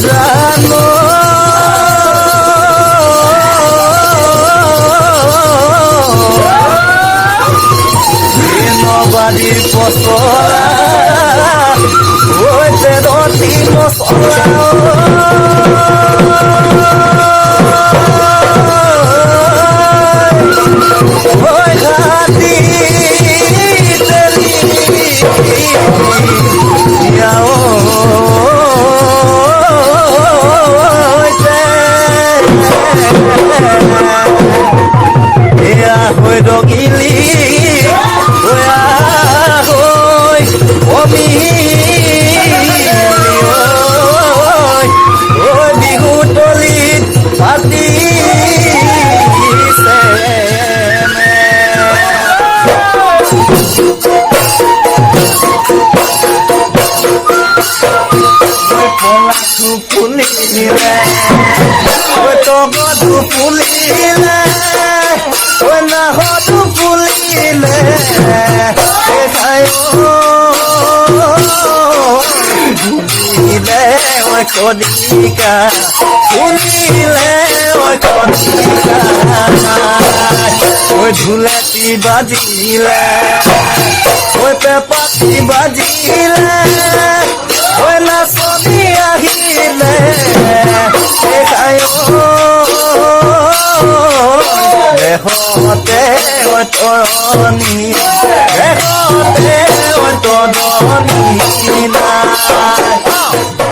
জানো নবাদীর পচলা হইতে রতি মশলা Kodika, unile, oi kodika, oi dhulati bajile, oi pepati bajile, oi nasoni ahile, rehote oi toroni, rehote oi toroni na.